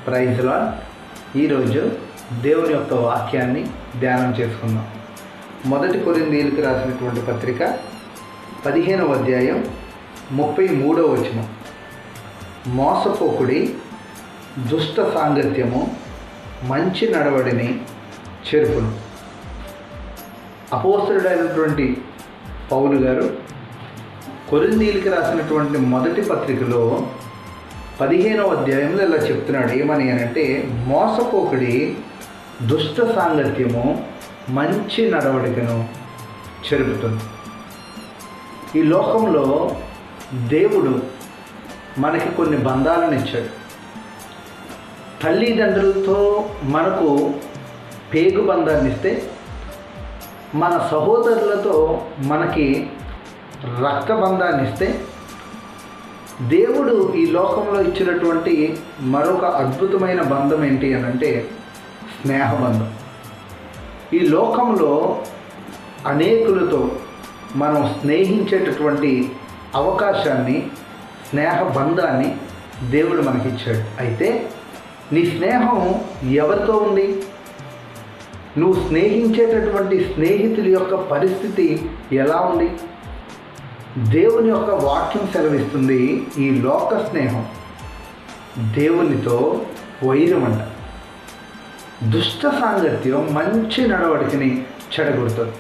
Praise lord. ఈరోజు దేవుని యొక్క వాక్యాన్ని ధ్యానం చేసుకుందాం. 1 కొరింథీయులకు రాసినటువంటి పత్రిక 15వ అధ్యాయం 33వ వచనం. మోసపోకుడి, దుష్ట సాంగత్యము మంచి నడవడిని చెరుపును. అపోస్తలుడైనటువంటి పౌలు గారు కొరింథీయులకు రాసినటువంటి మొదటి పత్రికలో 15వ అధ్యాయంలో ఇలా చెప్తున్నాడు. ఏమని అంటే, మోసపోకుడి, దుష్ట సాంగత్యము మంచి నడవడికను చెరుపుతుంది. ఈ లోకంలో దేవుడు మనకి కొన్ని బంధాలను ఇచ్చాడు. తల్లిదండ్రులతో మనకు పేగు బంధాన్ని ఇస్తే, మన సహోదరులతో మనకి రక్త బంధాన్ని ఇస్తే, దేవుడు ఈ లోకంలో ఇచ్చినటువంటి మరొక అద్భుతమైన బంధం ఏంటి అని అంటే స్నేహబంధం. ఈ లోకంలో అనేకులతో మనం స్నేహించేటటువంటి అవకాశాన్ని, స్నేహబంధాన్ని దేవుడు మనకిచ్చాడు. అయితే నీ స్నేహం ఎవరితో ఉంది? నువ్వు స్నేహించేటటువంటి స్నేహితుల యొక్క పరిస్థితి ఎలా ఉంది? దేవుని యొక్క వాక్యం సెలవిస్తుంది, ఈ లోక స్నేహం దేవునితో వైరం అంట. దుష్ట సాంగత్యం మంచి నడవడికని చెడగొడుతుంది.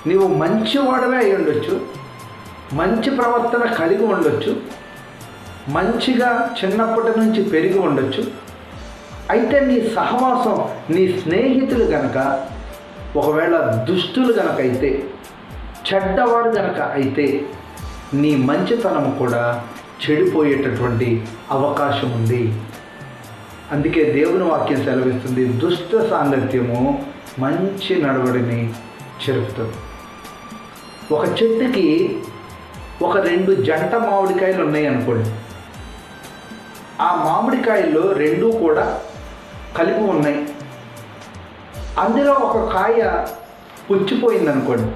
నీవు మంచివాడవే అయి ఉండొచ్చు, మంచి ప్రవర్తన కలిగి ఉండొచ్చు, మంచిగా చిన్నప్పటి నుంచి పెరిగి ఉండొచ్చు. అయితే నీ సహవాసం, నీ స్నేహితులు గనక ఒకవేళ దుష్టులు గనక అయితే, చెడ్డవారు గనక అయితే, నీ మంచితనం కూడా చెడిపోయేటటువంటి అవకాశం ఉంది. అందుకే దేవుని వాక్యం సెలవిస్తుంది, దుష్ట సాంగత్యము మంచి నడవడిని చెరుపుతుంది. ఒక చెట్టుకి ఒక 2 జంట మామిడికాయలు ఉన్నాయి అనుకోండి. ఆ మామిడికాయల్లో 2 కూడా కలిపి ఉన్నాయి. అందులో ఒక కాయ పుచ్చిపోయింది అనుకోండి.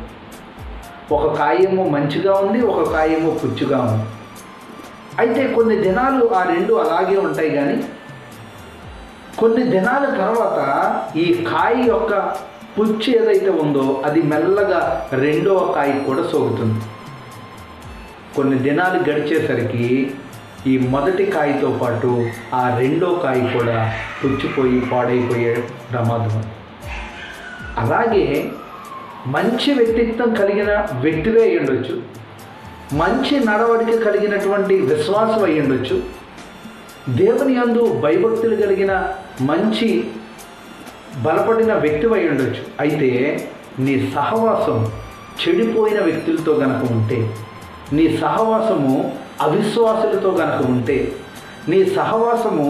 ఒక కాయేమో మంచిగా ఉంది, ఒక కాయేమో పుచ్చిగా ఉంది. అయితే కొన్ని దినాలు ఆ 2 అలాగే ఉంటాయి. కానీ కొన్ని దినాల తర్వాత ఈ కాయ యొక్క పుచ్చు ఏదైతే ఉందో అది మెల్లగా 2వ కాయకు కూడా సోకుతుంది. కొన్ని దినాలు గడిచేసరికి ఈ మొదటి కాయతో పాటు ఆ 2వ కాయ కూడా పుచ్చిపోయి పాడైపోయే ప్రమాదం. అలాగే మంచి వ్యక్తిత్వం కలిగిన వ్యక్తివే అయి ఉండొచ్చు, మంచి నడవడిక కలిగినటువంటి విశ్వాసం అయి ఉండొచ్చు, దేవుని యందు భయభక్తులు కలిగిన మంచి బలపడిన వ్యక్తివి అయి ఉండొచ్చు. అయితే నీ సహవాసం చెడిపోయిన వ్యక్తులతో గనక ఉంటే, నీ సహవాసము అవిశ్వాసులతో గనక ఉంటే, నీ సహవాసము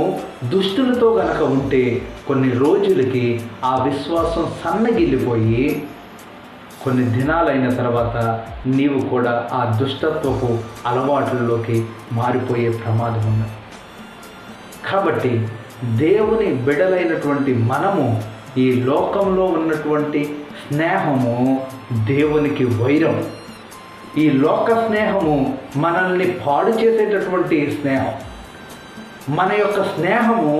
దుష్టులతో గనక ఉంటే, కొన్ని రోజులకి ఆ విశ్వాసం సన్నగిల్లిపోయి కొన్ని దినాలైన తర్వాత నీవు కూడా ఆ దుష్టత్వపు అలవాట్లలోకి మారిపోయే ప్రమాదం ఉంది. కాబట్టి దేవుని బిడలైనటువంటి మనము ఈ లోకంలో ఉన్నటువంటి స్నేహము దేవునికి వైరం. ఈ లోక స్నేహము మనల్ని పాడు చేసేటటువంటి స్నేహం. మన యొక్క స్నేహము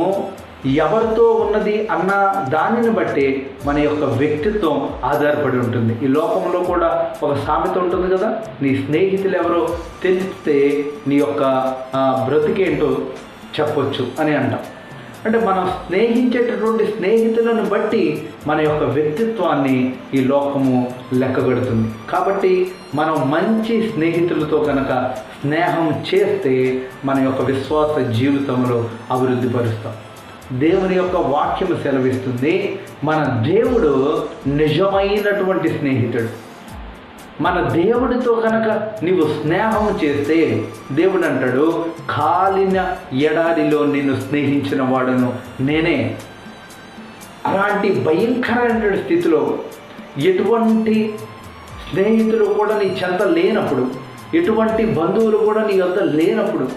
ఎవరితో ఉన్నది అన్న దానిని బట్టి మన యొక్క వ్యక్తిత్వం ఆధారపడి ఉంటుంది. ఈ లోకంలో కూడా ఒక సామెత ఉంటుంది కదా, నీ స్నేహితులు ఎవరో తెలిస్తే నీ యొక్క బ్రతికేంటో చెప్పొచ్చు అని అంటాం. అంటే మనం స్నేహించేటటువంటి స్నేహితులను బట్టి మన యొక్క వ్యక్తిత్వాన్ని ఈ లోకము లెక్కగడుతుంది. కాబట్టి మనం మంచి స్నేహితులతో కనుక స్నేహం చేస్తే మన యొక్క విశ్వాస జీవితంలో అభివృద్ధి పరుస్తాం. దేవుని యొక్క వాక్యము సెలవిస్తుంది, మన దేవుడు నిజమైనటువంటి స్నేహితుడు. మన దేవుడితో కనుక నీవు స్నేహం చేస్తే దేవుడు అంటాడు, కాలిన ఎడారిలో నిన్ను స్నేహించిన వాడును నేనే. అలాంటి భయంకరమైన స్థితిలో ఎటువంటి స్నేహితులు కూడా నీ చెంత లేనప్పుడు, ఎటువంటి బంధువులు కూడా నీ వద్ద లేనప్పుడు,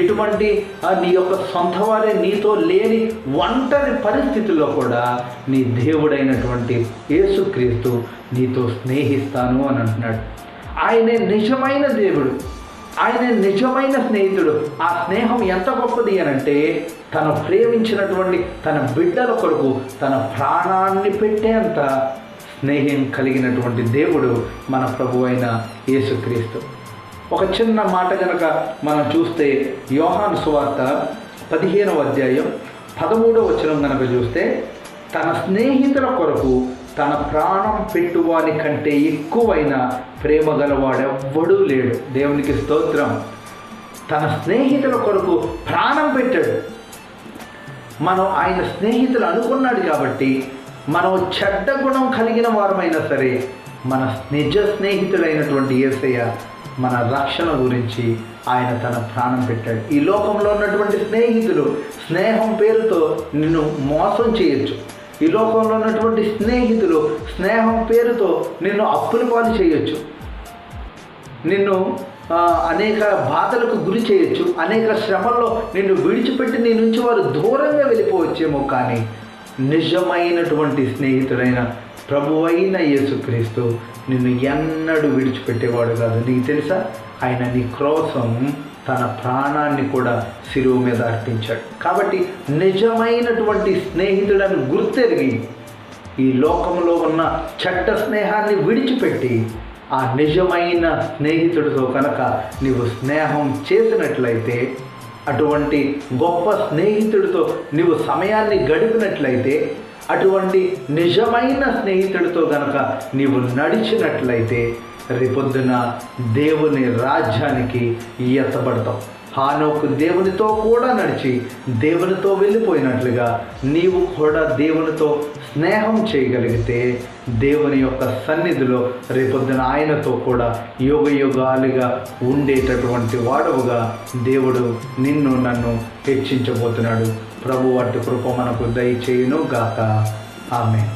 ఎటువంటి నీ యొక్క సొంత వారే నీతో లేని ఒంటరి పరిస్థితుల్లో కూడా నీ దేవుడైనటువంటి యేసుక్రీస్తు నీతో స్నేహిస్తాను అని అంటున్నాడు. ఆయనే నిజమైన దేవుడు. ఆయన నిజమైన స్నేహితుడు. ఆ స్నేహం ఎంత గొప్పది అనంటే తను ప్రేమించినటువంటి తన బిడ్డల కొరకు తన ప్రాణాన్ని పెట్టేంత స్నేహం కలిగినటువంటి దేవుడు మన ప్రభు అయిన యేసుక్రీస్తు. ఒక చిన్న మాట కనుక మనం చూస్తే యోహాను సువార్త 15వ అధ్యాయం 13వ వచనం కనుక చూస్తే, తన స్నేహితుల కొరకు తన ప్రాణం పెట్టువాని కంటే ఎక్కువైన ప్రేమ గలవాడెవ్వడూ లేడు. దేవునికి స్తోత్రం. తన స్నేహితుల కొరకు ప్రాణం పెట్టాడు. మనం ఆయన స్నేహితులు అనుకున్నాడు కాబట్టి మనం చెడ్డ గుణం కలిగిన వారమైనా సరే మన నిజ స్నేహితుడైనటువంటి యేసయ్య మన రక్షణ గురించి ఆయన తన ప్రాణం పెట్టాడు. ఈ లోకంలో ఉన్నటువంటి స్నేహితులు స్నేహం పేరుతో నిన్ను మోసం చేయొచ్చు. ఈ లోకంలో ఉన్నటువంటి స్నేహితులు స్నేహం పేరుతో నిన్ను అప్పుల పాలు చేయొచ్చు, నిన్ను అనేక బాధలకు గురి చేయొచ్చు, అనేక శ్రమల్లో నిన్ను విడిచిపెట్టి నీ నుంచి వారు దూరంగా వెళ్ళిపోవచ్చేమో. కానీ నిజమైనటువంటి స్నేహితుడైన ప్రభువైన యేసుక్రీస్తు నిన్ను ఎన్నడూ విడిచిపెట్టేవాడు కాదు. నీకు తెలుసా, ఆయన నీ కోసం తన ప్రాణాన్ని కూడా శిలువ మీద అర్పించాడు. కాబట్టి నిజమైనటువంటి స్నేహితులను గుర్తెరిగి ఈ లోకంలో ఉన్న చెడ్డ స్నేహాన్ని విడిచిపెట్టి ఆ నిజమైన స్నేహితుడితో కనుక నీవు స్నేహం చేసినట్లయితే, అటువంటి గొప్ప స్నేహితుడితో నీవు సమయాన్ని గడిపినట్లయితే, అటువంటి నిజమైన స్నేహితుడితో కనుక నీవు నడిచినట్లయితే రేపొద్దున దేవుని రాజ్యానికి ఎత్తబడతావు. హానోకు దేవునితో కూడా నడిచి దేవునితో వెళ్ళిపోయినట్లుగా నీవు కూడా దేవునితో స్నేహం చేయగలిగితే దేవుని యొక్క సన్నిధిలో రేపొద్దున ఆయనతో కూడా యుగ యుగాలుగా ఉండేటటువంటి వాడవుగా దేవుడు నిన్ను నన్ను హెచ్చించబోతున్నాడు. ప్రభు అటు కృప మనకు దయచేయును గాక. ఆమేన్.